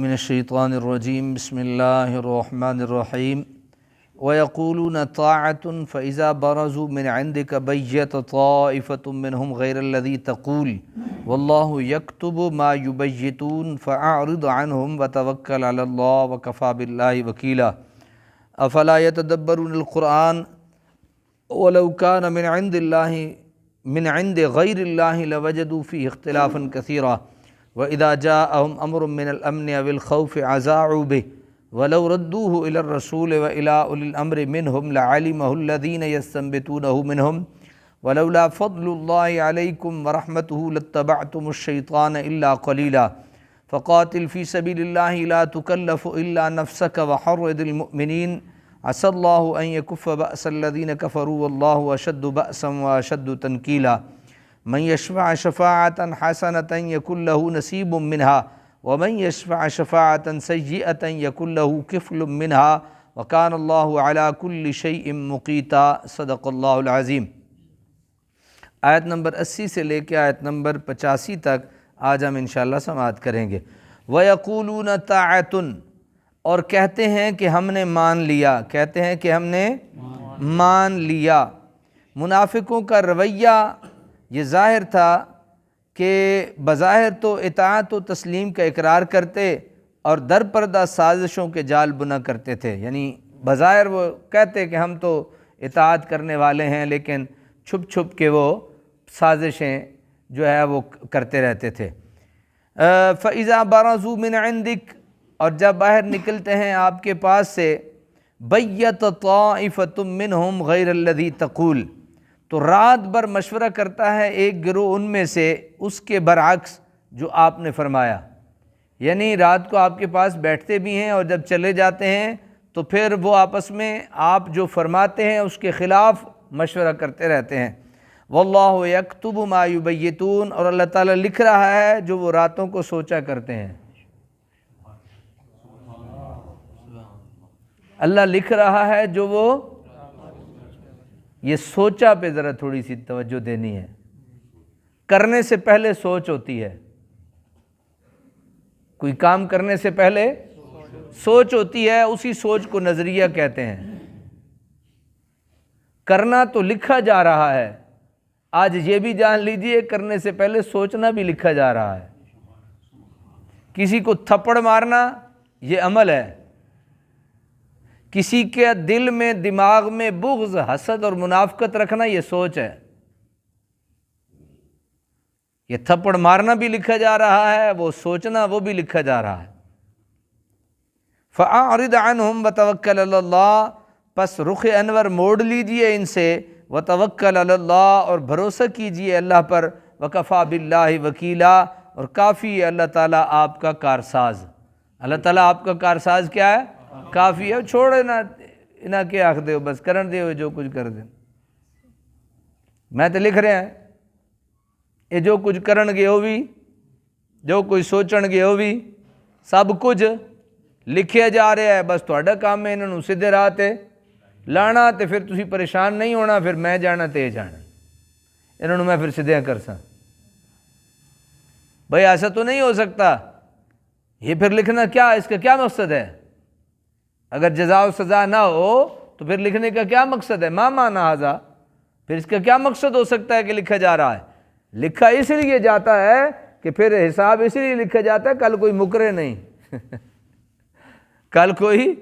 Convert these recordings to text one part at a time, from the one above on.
من الشیطان الرجیم بسم اللہ الرحمن الرحیم وَيَقُولُونَ طَاعَةٌ فَإِذَا بَرَزُوا مِنْ عِنْدِكَ بَيَّتَ طَائِفَةٌ مِّنْهُمْ غَيْرَ الَّذِي تَقُولُ وَاللَّهُ يَكْتُبُ مَا يُبَيِّتُونَ فَأَعْرِضْ عَنْهُمْ وَتَوَكَّلْ عَلَى اللَّهِ وَكَفَى بِاللَّهِ وَكِيلًا أَفَلَا يَتَدَبَّرُونَ الْقُرْآنَ وَلَوْ كَانَ مِنْ عِنْدِ غَيْرِ اللَّهِ لَوَجَدُوا فِيهِ اخْتِلَافًا كَثِيرًا وَإِذَا جَاءَهُمْ أَمْرٌ مِّنَ الْأَمْنِ أَوِ الْخَوْفِ أَذَاعُوا بِهِ وَلَوْ رَدُّوهُ إِلَى الرَّسُولِ وَإِلَى أُولِي الْأَمْرِ مِنْهُمْ لَعَلِمَهُ الَّذِينَ يَسْتَنبِطُونَهُ مِنْهُمْ وَلَوْلَا فَضْلُ اللَّهِ عَلَيْكُمْ وَرَحْمَتُهُ لَاتَّبَعْتُمُ الشَّيْطَانَ إِلَّا قَلِيلًا فَقَاتِلْ فِي سَبِيلِ اللَّهِ لَا تُكَلَّفُ إِلَّا نَفْسَكَ وَحَرِّضِ الْمُؤْمِنِينَ عَسَى اللَّهُ أَن يَكُفَّ بَأْسَ الَّذِينَ كَفَرُوا وَاللَّهُ أَشَدُّ بَأْسًا وَأَشَدُّ تَنكِيلًا من يشفع شفاعة حسنة يكن له نصيب منها ومن يشفع شفاعة سيئة يكن له كفل منها وكان الله على كل شيء مقيتا صدق اللہ العظیم۔ آیت نمبر 80 سے لے کے آیت نمبر 85 تک آج ہم انشاءاللہ سماعت کریں گے۔ وَيَقُولُونَ طَاعَةٌ، اور کہتے ہیں کہ ہم نے مان لیا، کہتے ہیں کہ ہم نے مان لیا۔ منافقوں کا رویہ یہ ظاہر تھا کہ بظاہر تو اطاعت و تسلیم کا اقرار کرتے اور در پردہ سازشوں کے جال بنا کرتے تھے، یعنی بظاہر وہ کہتے کہ ہم تو اطاعت کرنے والے ہیں، لیکن چھپ چھپ کے وہ سازشیں جو ہے وہ کرتے رہتے تھے۔ فَإِذَا بَرَزُوا مِنْ عِنْدِكَ، اور جب باہر نکلتے ہیں آپ کے پاس سے، بَيَّتَ طَائِفَةٌ مِّنْهُمْ غَيْرَ الَّذِي تَقُولُ، تو رات بھر مشورہ کرتا ہے ایک گروہ ان میں سے اس کے برعکس جو آپ نے فرمایا، یعنی رات کو آپ کے پاس بیٹھتے بھی ہیں اور جب چلے جاتے ہیں تو پھر وہ آپس میں آپ جو فرماتے ہیں اس کے خلاف مشورہ کرتے رہتے ہیں۔ واللہ یکتب ما یبیتون، اور اللہ تعالیٰ لکھ رہا ہے جو وہ راتوں کو سوچا کرتے ہیں۔ اللہ لکھ رہا ہے جو وہ، یہ سوچا پہ ذرا تھوڑی سی توجہ دینی ہے، کرنے سے پہلے سوچ ہوتی ہے، کوئی کام کرنے سے پہلے سوچ ہوتی ہے، اسی سوچ کو نظریہ کہتے ہیں۔ کرنا تو لکھا جا رہا ہے، آج یہ بھی جان لیجئے کرنے سے پہلے سوچنا بھی لکھا جا رہا ہے۔ کسی کو تھپڑ مارنا یہ عمل ہے، کسی کے دل میں دماغ میں بغض، حسد اور منافقت رکھنا یہ سوچ ہے۔ یہ تھپڑ مارنا بھی لکھا جا رہا ہے، وہ سوچنا وہ بھی لکھا جا رہا ہے۔ فَأَعْرِضْ عَنْهُمْ وَتَوَكَّلْ عَلَى اللَّهِ، پس رخ انور موڑ لیجئے ان سے، وَتَوَكَّلْ عَلَى اللَّهِ، اور بھروسہ کیجئے اللہ پر، وَكَفَى بِاللَّهِ وَكِيلًا، اور کافی ہے اللہ تعالیٰ آپ کا کارساز۔ اللہ تعالیٰ آپ کا کارساز کیا ہے؟ کافی ہے۔ چھوڑے نہ کہ آخ دے بس کرن دے جو کچھ کر دے، میں تو لکھ رہے ہیں یہ جو کچھ کرن گے ہو بھی، جو کچھ سوچن گے ہو بھی، سب کچھ لکھیا جا رہا ہے، بس تہاڈا کام ہے انہوں سیدھے راہ تے لانا، تے پھر تسی پریشان نہیں ہونا، پھر میں جانا تے جانا، انہوں میں پھر سیدھے کر سا۔ بھائی ایسا تو نہیں ہو سکتا، یہ پھر لکھنا کیا، اس کا کیا مقصد ہے؟ اگر جزا و سزا نہ ہو تو پھر لکھنے کا کیا مقصد ہے؟ ما معنی ھذا، پھر اس کا کیا مقصد ہو سکتا ہے کہ لکھا جا رہا ہے؟ لکھا اس لیے جاتا ہے کہ پھر حساب اس لیے لکھا جاتا ہے کل کوئی مکرے نہیں کل کوئی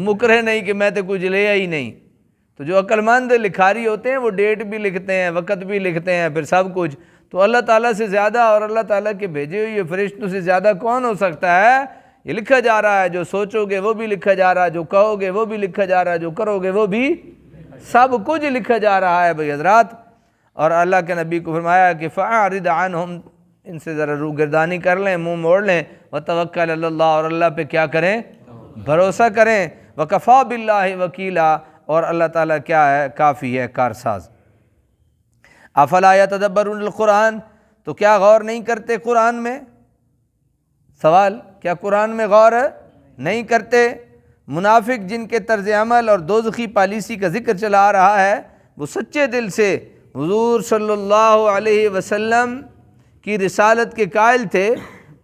مکرے نہیں کہ میں تو کچھ لیا ہی نہیں۔ تو جو عقل مند لکھاری ہوتے ہیں وہ ڈیٹ بھی لکھتے ہیں، وقت بھی لکھتے ہیں، پھر سب کچھ۔ تو اللہ تعالیٰ سے زیادہ اور اللہ تعالیٰ کے بھیجے ہوئے فرشتوں سے زیادہ کون ہو سکتا ہے؟ یہ لکھا جا رہا ہے، جو سوچو گے وہ بھی لکھا جا رہا ہے، جو کہو گے وہ بھی لکھا جا رہا ہے، جو کرو گے وہ بھی، سب کچھ لکھا جا رہا ہے بھائی حضرات۔ اور اللہ کے نبی کو فرمایا کہ فَأَعْرِضْ عَنْهُمْ، ان سے ذرا روگردانی کر لیں، منہ موڑ لیں، وَتَوَكَّلْ عَلَى اللَّهِ، اور اللہ پہ کیا کریں؟ بھروسہ کریں، وَكَفَى بِاللَّهِ وَكِيلًا، اور اللہ تعالیٰ کیا ہے؟ کافی ہے کارساز۔ أَفَلَا يَتَدَبَّرُونَ الْقُرْآنَ، تو کیا غور نہیں کرتے قرآن میں؟ سوال، کیا قرآن میں غور نہیں کرتے؟ منافق جن کے طرز عمل اور دوزخی پالیسی کا ذکر چلا آ رہا ہے، وہ سچے دل سے حضور صلی اللہ علیہ وسلم کی رسالت کے قائل تھے،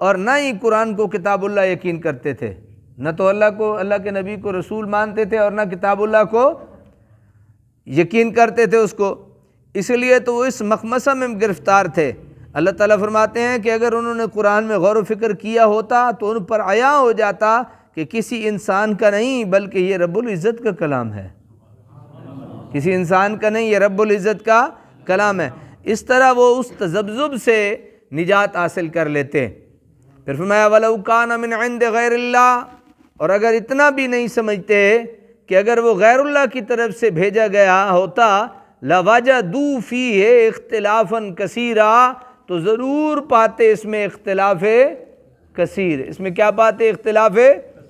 اور نہ ہی قرآن کو کتاب اللہ یقین کرتے تھے، نہ تو اللہ کو، اللہ کے نبی کو رسول مانتے تھے، اور نہ کتاب اللہ کو یقین کرتے تھے اس کو۔ اس لیے تو وہ اس مخمصہ میں گرفتار تھے۔ اللہ تعالیٰ فرماتے ہیں کہ اگر انہوں نے قرآن میں غور و فکر کیا ہوتا تو ان پر عیاں ہو جاتا کہ کسی انسان کا نہیں بلکہ یہ رب العزت کا کلام ہے، کسی انسان کا نہیں، یہ رب العزت کا کلام ہے۔ اس طرح وہ اس تذبذب سے نجات حاصل کر لیتے۔ پھر فرمایا وَلَوْ كَانَ مِنْ عِنْدِ غَيْرِ اللَّهِ، اور اگر اتنا بھی نہیں سمجھتے کہ اگر وہ غیر اللہ کی طرف سے بھیجا گیا ہوتا لَوَجَدُوا فِيهِ اخْتِلَافًا كَثِيرًا، تو ضرور پاتے اس میں اختلاف کثیر۔ اس میں کیا پاتے؟ اختلاف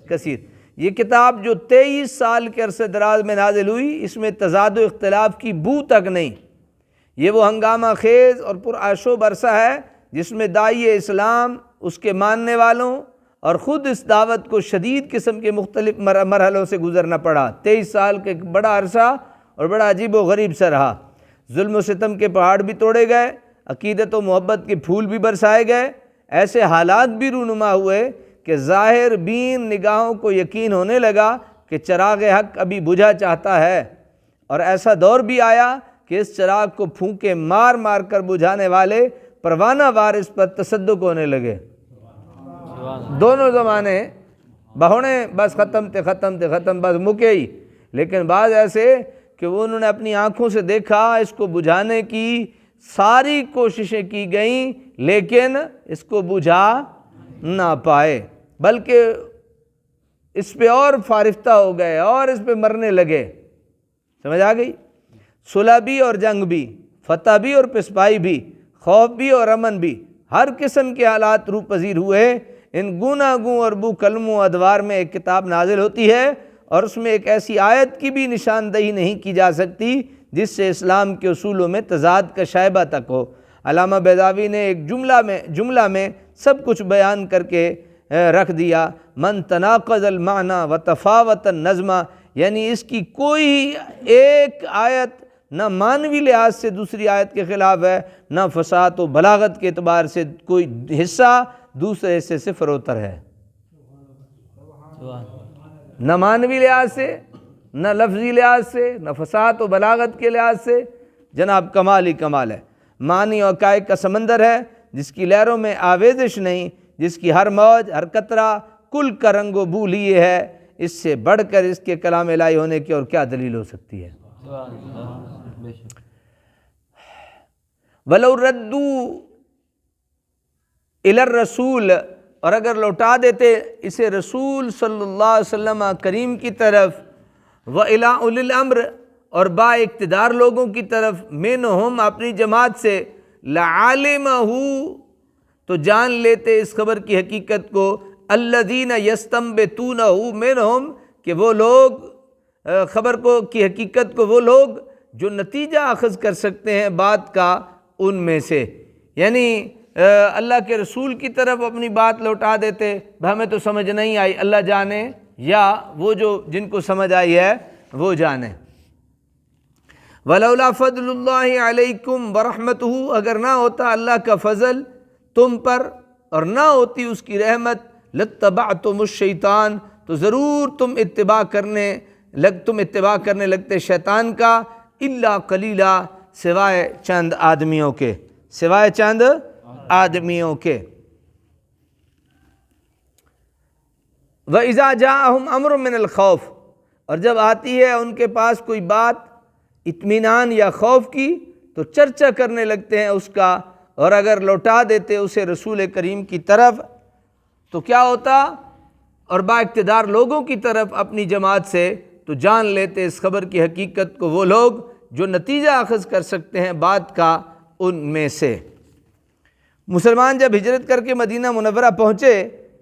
کثیر۔ یہ کتاب جو 23 سال کے عرصے دراز میں نازل ہوئی، اس میں تضاد و اختلاف کی بو تک نہیں۔ یہ وہ ہنگامہ خیز اور پرآشوب عرصہ ہے جس میں داعی اسلام، اس کے ماننے والوں اور خود اس دعوت کو شدید قسم کے مختلف مرحلوں سے گزرنا پڑا۔ 23 سال کا ایک بڑا عرصہ اور بڑا عجیب و غریب سا رہا۔ ظلم و ستم کے پہاڑ بھی توڑے گئے، عقیدت و محبت کے پھول بھی برسائے گئے، ایسے حالات بھی رونما ہوئے کہ ظاہر بین نگاہوں کو یقین ہونے لگا کہ چراغ حق ابھی بجھا چاہتا ہے، اور ایسا دور بھی آیا کہ اس چراغ کو پھونکے مار مار کر بجھانے والے پروانہ وارث پر تصدق ہونے لگے۔ دونوں زمانے بہونے بس ختم بس مکے ہی، لیکن بعض ایسے کہ وہ انہوں نے اپنی آنکھوں سے دیکھا، اس کو بجھانے کی ساری کوششیں کی گئیں لیکن اس کو بجھا نہ پائے، بلکہ اس پہ اور فارفتہ ہو گئے اور اس پہ مرنے لگے۔ سمجھ آ گئی؟ صلح بھی اور جنگ بھی، فتح بھی اور پسپائی بھی، خوف بھی اور امن بھی، ہر قسم کے حالات روح پذیر ہوئے۔ ان گوناگوں اور بو کلموں ادوار میں ایک کتاب نازل ہوتی ہے اور اس میں ایک ایسی آیت کی بھی نشاندہی نہیں کی جا سکتی جس سے اسلام کے اصولوں میں تضاد کا شائبہ تک ہو۔ علامہ بیضاوی نے ایک جملہ میں سب کچھ بیان کر کے رکھ دیا، من تناقض المعنی وتفاوت النظم، یعنی اس کی کوئی ایک آیت نہ معنوی لحاظ سے دوسری آیت کے خلاف ہے، نہ فصاحت و بلاغت کے اعتبار سے کوئی حصہ دوسرے حصے سے فروتر ہے، نہ معنوی لحاظ سے، نہ لفظی لحاظ سے، نہ فصاحت و بلاغت کے لحاظ سے۔ جناب کمال ہی کمال ہے، معنی اور حقائق کا سمندر ہے جس کی لہروں میں آویزش نہیں، جس کی ہر موج ہر قطرہ کل کا رنگ و بو لیے ہے۔ اس سے بڑھ کر اس کے کلام الہی ہونے کی اور کیا دلیل ہو سکتی ہے؟ وَلَوْ رَدُّوا إِلَى الرَّسُولِ، اور اگر لوٹا دیتے اسے رسول صلی اللہ علیہ وسلم کریم کی طرف، وَإِلَىٰ أُولِي الْأَمْرِ، اور با اقتدار لوگوں کی طرف، مِنْهُمْ اپنی جماعت سے، لَعَلِمَهُ تو جان لیتے اس خبر کی حقیقت کو، الَّذِينَ يَسْتَنبِطُونَهُ مِنْهُمْ کہ وہ لوگ خبر کو کی حقیقت کو وہ لوگ جو نتیجہ اخذ کر سکتے ہیں بات کا ان میں سے۔ یعنی اللہ کے رسول کی طرف اپنی بات لوٹا دیتے، ہمیں تو سمجھ نہیں آئی، اللہ جانے، یا وہ جو جن کو سمجھ آئی ہے وہ جانے۔ وَلَوْلَا فَضْلُ اللَّهِ عَلَيْكُمْ وَرَحْمَتُهُ، اگر نہ ہوتا اللہ کا فضل تم پر اور نہ ہوتی اس کی رحمت، لَاتَّبَعْتُمُ الشَّيْطَانَ تو ضرور تم اتباع کرنے لگتے شیطان کا، اِلَّا قَلِيلًا سوائے چند آدمیوں کے، سوائے چند آدمیوں کے۔ وَإِذَا جَاءَهُمْ أَمْرٌ مِّنَ الْخَوْفِ، اور جب آتی ہے ان کے پاس کوئی بات اطمینان یا خوف کی تو چرچا کرنے لگتے ہیں اس کا، اور اگر لوٹا دیتے اسے رسول کریم کی طرف تو کیا ہوتا؟ اور با اقتدار لوگوں کی طرف اپنی جماعت سے، تو جان لیتے اس خبر کی حقیقت کو وہ لوگ جو نتیجہ اخذ کر سکتے ہیں بات کا ان میں سے۔ مسلمان جب ہجرت کر کے مدینہ منورہ پہنچے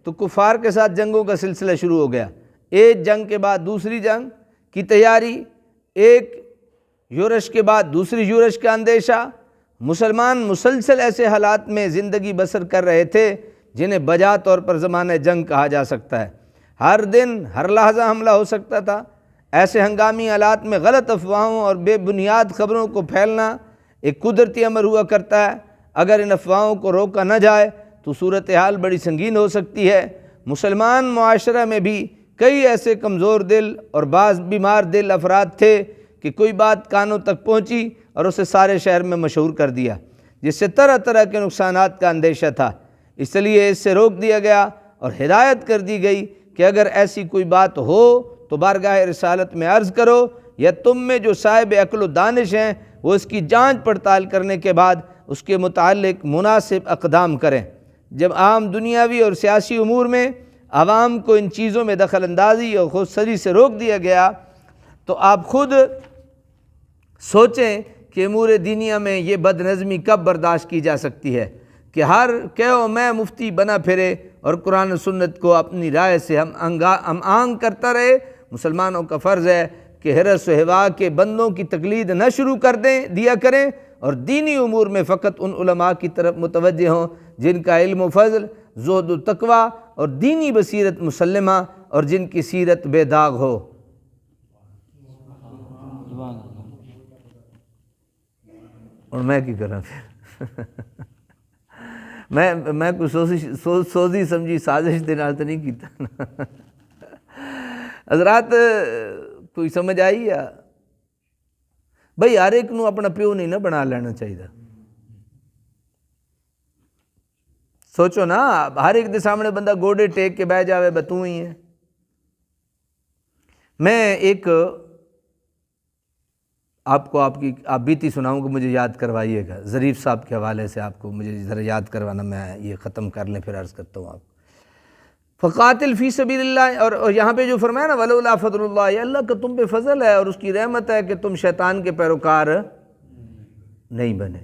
تو کفار کے ساتھ جنگوں کا سلسلہ شروع ہو گیا، ایک جنگ کے بعد دوسری جنگ کی تیاری، ایک یورش کے بعد دوسری یورش کا اندیشہ۔ مسلمان مسلسل ایسے حالات میں زندگی بسر کر رہے تھے جنہیں بجا طور پر زمانہ جنگ کہا جا سکتا ہے۔ ہر دن ہر لحظہ حملہ ہو سکتا تھا۔ ایسے ہنگامی حالات میں غلط افواہوں اور بے بنیاد خبروں کو پھیلنا ایک قدرتی امر ہوا کرتا ہے۔ اگر ان افواہوں کو روکا نہ جائے تو صورتحال بڑی سنگین ہو سکتی ہے۔ مسلمان معاشرہ میں بھی کئی ایسے کمزور دل اور بعض بیمار دل افراد تھے کہ کوئی بات کانوں تک پہنچی اور اسے سارے شہر میں مشہور کر دیا، جس سے طرح طرح کے نقصانات کا اندیشہ تھا۔ اس لیے اس سے روک دیا گیا اور ہدایت کر دی گئی کہ اگر ایسی کوئی بات ہو تو بارگاہ رسالت میں عرض کرو، یا تم میں جو صاحب عقل و دانش ہیں وہ اس کی جانچ پڑتال کرنے کے بعد اس کے متعلق مناسب اقدام کریں۔ جب عام دنیاوی اور سیاسی امور میں عوام کو ان چیزوں میں دخل اندازی اور خود سری سے روک دیا گیا تو آپ خود سوچیں کہ امور دینیا میں یہ بد نظمی کب برداشت کی جا سکتی ہے کہ ہر کہو میں مفتی بنا پھرے اور قرآن و سنت کو اپنی رائے سے ہم آنگ کرتا رہے۔ مسلمانوں کا فرض ہے کہ حرص و ہوا کے بندوں کی تقلید نہ شروع کر دیا کریں اور دینی امور میں فقط ان علماء کی طرف متوجہ ہوں جن کا علم و فضل، زہد و تقوی اور دینی بصیرت مسلمہ اور جن کی سیرت بے داغ ہو۔ اور میں کی کروں پھر میں کوئی سوزی سمجھی سازش دے نال تو نہیں کیتا نا۔ حضرات کوئی سمجھ آئی یا بھئی ہر ایک نو اپنا پیو نہیں نہ بنا لینا چاہیے۔ سوچو نا، ہر ایک دے سامنے بندہ گوڑے ٹیک کے بہ جاوے بتوں ہی ہے۔ میں ایک آپ بیتی سناؤں کہ مجھے یاد کروائیے گا، ظریف صاحب کے حوالے سے آپ کو مجھے ذرا یاد کروانا، میں یہ ختم کر لیں پھر عرض کرتا ہوں آپ۔ فقاتل فی سبیل اللہ، اور یہاں پہ جو فرمایا نا ولولا فضل اللہ، یہ اللہ کا تم پہ فضل ہے اور اس کی رحمت ہے کہ تم شیطان کے پیروکار نہیں بنے۔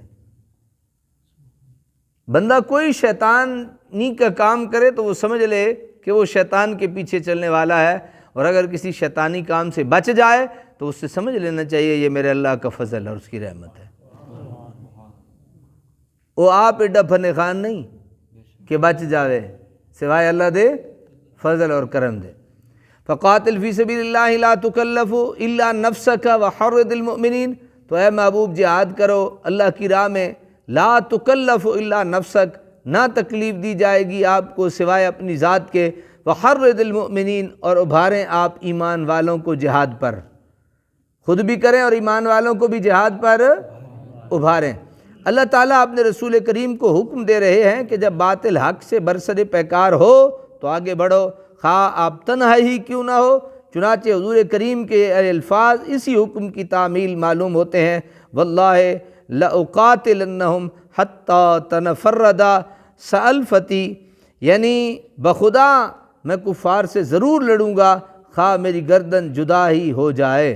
بندہ کوئی شیطانی کا کام کرے تو وہ سمجھ لے کہ وہ شیطان کے پیچھے چلنے والا ہے، اور اگر کسی شیطانی کام سے بچ جائے تو اس سے سمجھ لینا چاہیے یہ میرے اللہ کا فضل اور اس کی رحمت ہے۔ وہ آپ ایڈا فن خان نہیں کہ بچ جاوے، سوائے اللہ دے فضل اور کرم دے۔ فقاتل فی سبیل اللہ لا تکلف الا نفسک وحرض المؤمنین، تو اے محبوب جہاد کرو اللہ کی راہ میں، لا تکلف الا نفسک، نہ تکلیف دی جائے گی آپ کو سوائے اپنی ذات کے، وحرض المؤمنین، اور ابھاریں آپ ایمان والوں کو جہاد پر، خود بھی کریں اور ایمان والوں کو بھی جہاد پر ابھاریں۔ اللہ تعالیٰ اپنے رسول کریم کو حکم دے رہے ہیں کہ جب باطل حق سے برسر پیکار ہو تو آگے بڑھو، خواہ آپ تنہا ہی کیوں نہ ہو۔ چنانچہ حضور کریم کے الفاظ اسی حکم کی تعمیل معلوم ہوتے ہیں، واللہ لأقاتلنہم حتی تنفردا سألفتی، یعنی بخدا میں کفار سے ضرور لڑوں گا خواہ میری گردن جدا ہی ہو جائے۔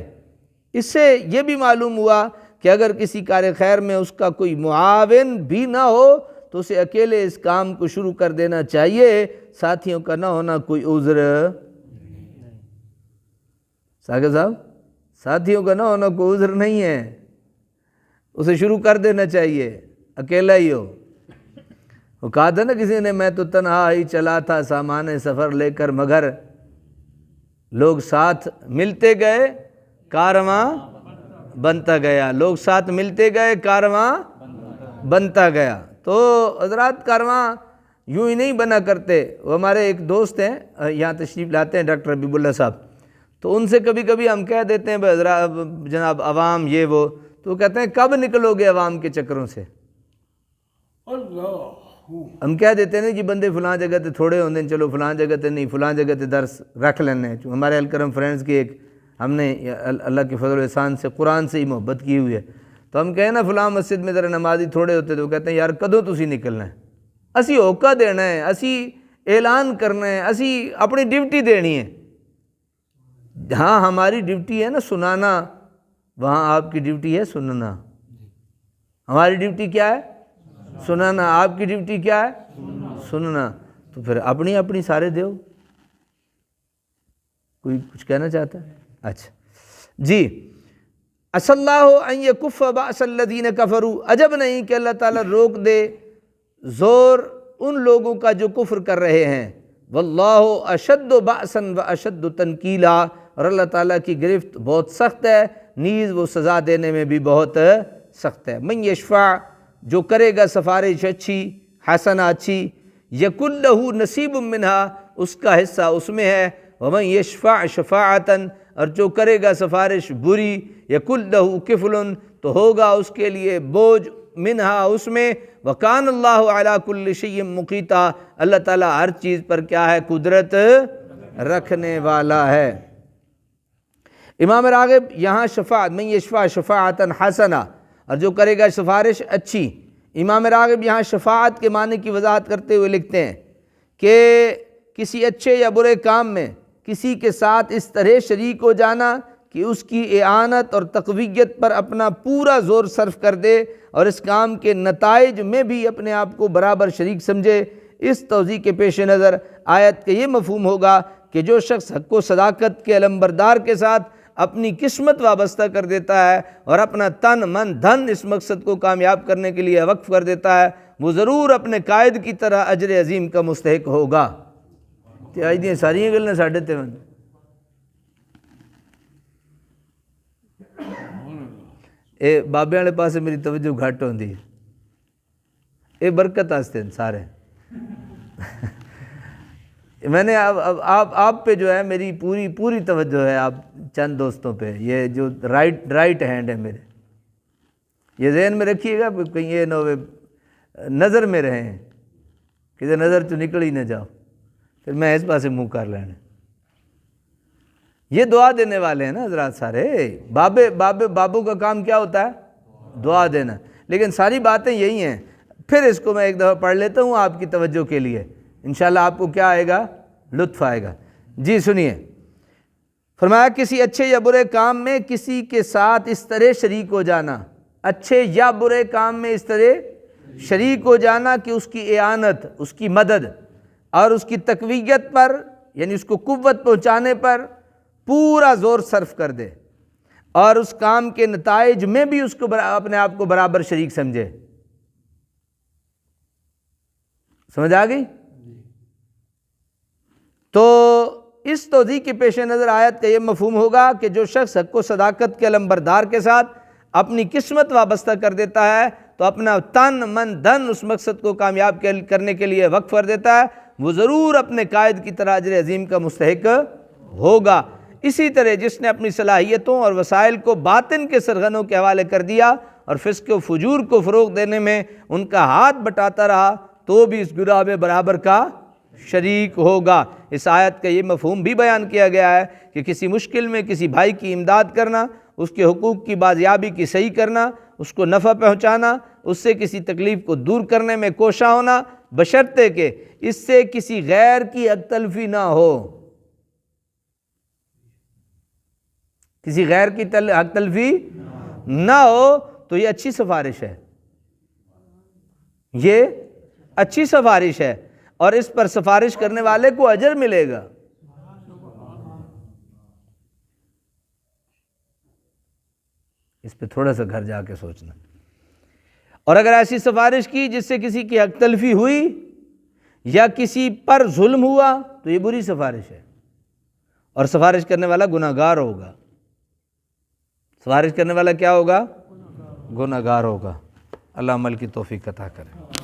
اس سے یہ بھی معلوم ہوا کہ اگر کسی کار خیر میں اس کا کوئی معاون بھی نہ ہو تو اسے اکیلے اس کام کو شروع کر دینا چاہیے، ساتھیوں کا نہ ہونا کوئی عذر۔ ساگر صاحب، ساتھیوں کا نہ ہونا کوئی عذر نہیں ہے، اسے شروع کر دینا چاہیے، اکیلا ہی ہو۔ وہ کہا تھا نا کسی نے، میں تو تنہا ہی چلا تھا سامان سفر لے کر، مگر لوگ ساتھ ملتے گئے کارواں بنتا گیا، لوگ ساتھ ملتے گئے کارواں بنتا گیا۔ تو حضرات کارواں یوں ہی نہیں بنا کرتے۔ وہ ہمارے ایک دوست ہیں یہاں تشریف لاتے ہیں، ڈاکٹر حبیب اللہ صاحب، تو ان سے کبھی کبھی ہم کہہ دیتے ہیں حضرات جناب عوام یہ وہ، تو وہ کہتے ہیں کب نکلو گے عوام کے چکروں سے؟ ہم کہہ دیتے ہیں جی بندے فلاں جگہ تے تھوڑے ہوندے ہیں، چلو فلاں جگہ تے نہیں، فلاں جگہ تے درس رکھ لینے ہیں۔ ہمارے الکرم فرینڈز کی ایک ہم نے اللہ کے فضل و احسان سے قرآن سے ہی محبت کی ہوئی ہے، تو ہم کہیں نا فلاں مسجد میں ذرا نمازی تھوڑے ہوتے، تو وہ کہتے ہیں یار کدوں تسی نکلنا ہے، اسی ہوکا دینا ہے، اسی اعلان کرنا ہے، اسی اپنی ڈیوٹی دینی ہے۔ ہاں ہماری ڈیوٹی ہے نا سنانا، وہاں آپ کی ڈیوٹی ہے سننا۔ ہماری ڈیوٹی کیا ہے؟ سنانا۔ آپ کی ڈیوٹی کیا ہے؟ سننا۔ تو پھر اپنی اپنی سارے دیو۔ کوئی کچھ کہنا چاہتا ہے؟ اچھا جی، عسى اللہ ان یکف بأس الذین کفروا، عجب نہیں کہ اللہ تعالیٰ روک دے زور ان لوگوں کا جو کفر کر رہے ہیں، واللہ اشد بأسا واشد تنکیلا، اور اللہ تعالیٰ کی گرفت بہت سخت ہے، نیز وہ سزا دینے میں بھی بہت سخت ہے۔ من یشفع، جو کرے گا سفارش اچھی، حسنہ اچھی، یکن لہ نصیب منہا، اس کا حصہ اس میں ہے، ومن یشفع شفاعتاً، اور جو کرے گا سفارش بری، یکن لہ کفل، تو ہوگا اس کے لیے بوجھ، منہا اس میں، وکان اللہ علی کل شیء مقیتا، اللہ تعالیٰ ہر چیز پر کیا ہے؟ قدرت رکھنے والا ہے۔ امام راغب یہاں شفاعت، من یشفع شفاعتاً حسنہ، اور جو کرے گا سفارش اچھی، امام راغب یہاں شفاعت کے معنی کی وضاحت کرتے ہوئے لکھتے ہیں کہ کسی اچھے یا برے کام میں کسی کے ساتھ اس طرح شریک ہو جانا کہ اس کی اعانت اور تقویت پر اپنا پورا زور صرف کر دے اور اس کام کے نتائج میں بھی اپنے آپ کو برابر شریک سمجھے۔ اس توضیح کے پیش نظر آیت کا یہ مفہوم ہوگا کہ جو شخص حق و صداقت کے علمبردار کے ساتھ اپنی قسمت وابستہ کر دیتا ہے اور اپنا تن من دھن اس مقصد کو کامیاب کرنے کے لیے وقف کر دیتا ہے، وہ ضرور اپنے قائد کی طرح اجر عظیم کا مستحق ہوگا۔ آج دیاں ساری گلیں ساڈے تے اے بابے والے پاسے میری توجہ گھٹ ہوندی ہے، اے برکت آستے ہیں سارے۔ میں نے آپ پہ جو ہے میری پوری توجہ ہے، آپ چند دوستوں پہ، یہ جو رائٹ ہینڈ ہے میرے، یہ ذہن میں رکھیے گا، کہیں یہ نہ ہوئے نظر میں رہیں، کسی نظر تو نکل ہی نہ جاؤ، پھر میں اس پاسے منہ کر لینے۔ یہ دعا دینے والے ہیں نا حضرات سارے، بابوں کا کام کیا ہوتا ہے؟ دعا دینا، لیکن ساری باتیں یہی ہیں۔ پھر اس کو میں ایک دفعہ پڑھ لیتا ہوں آپ کی توجہ کے لیے، انشاءاللہ آپ کو کیا آئے گا؟ لطف آئے گا۔ جی سنیے، فرمایا کسی اچھے یا برے کام میں کسی کے ساتھ اس طرح شریک ہو جانا، اچھے یا برے کام میں اس طرح شریک ہو جانا کہ اس کی اعانت، اس کی مدد اور اس کی تقویت پر، یعنی اس کو قوت پہنچانے پر پورا زور صرف کر دے اور اس کام کے نتائج میں بھی اس کو اپنے آپ کو برابر شریک سمجھے۔ سمجھ آ گئی؟ تو اس توضیح کے پیش نظر آیت کا یہ مفہوم ہوگا کہ جو شخص حق و صداقت کے علمبردار کے ساتھ اپنی قسمت وابستہ کر دیتا ہے تو اپنا تن من دھن اس مقصد کو کامیاب کرنے کے لیے وقف کر دیتا ہے، وہ ضرور اپنے قائد کی طرح اجر عظیم کا مستحق ہوگا۔ اسی طرح جس نے اپنی صلاحیتوں اور وسائل کو باطن کے سرغنوں کے حوالے کر دیا اور فسق و فجور کو فروغ دینے میں ان کا ہاتھ بٹاتا رہا تو بھی اس گناہ میں برابر کا شریک ہوگا۔ اس آیت کا یہ مفہوم بھی بیان کیا گیا ہے کہ کسی مشکل میں کسی بھائی کی امداد کرنا، اس کے حقوق کی بازیابی کی صحیح کرنا، اس کو نفع پہنچانا، اس سے کسی تکلیف کو دور کرنے میں کوشاں ہونا، بشرطے کہ اس سے کسی غیر کی حق تلفی نہ ہو۔ کسی غیر کی حق تلفی نہ ہو تو یہ اچھی سفارش ہے، یہ اچھی سفارش ہے اور اس پر سفارش کرنے والے کو اجر ملے گا۔ اس پہ تھوڑا سا گھر جا کے سوچنا۔ اور اگر ایسی سفارش کی جس سے کسی کی حق تلفی ہوئی یا کسی پر ظلم ہوا تو یہ بری سفارش ہے اور سفارش کرنے والا گناہگار ہوگا۔ سفارش کرنے والا کیا ہوگا؟ گناہگار ہوگا۔ اللہ عمل کی توفیق عطا کرے۔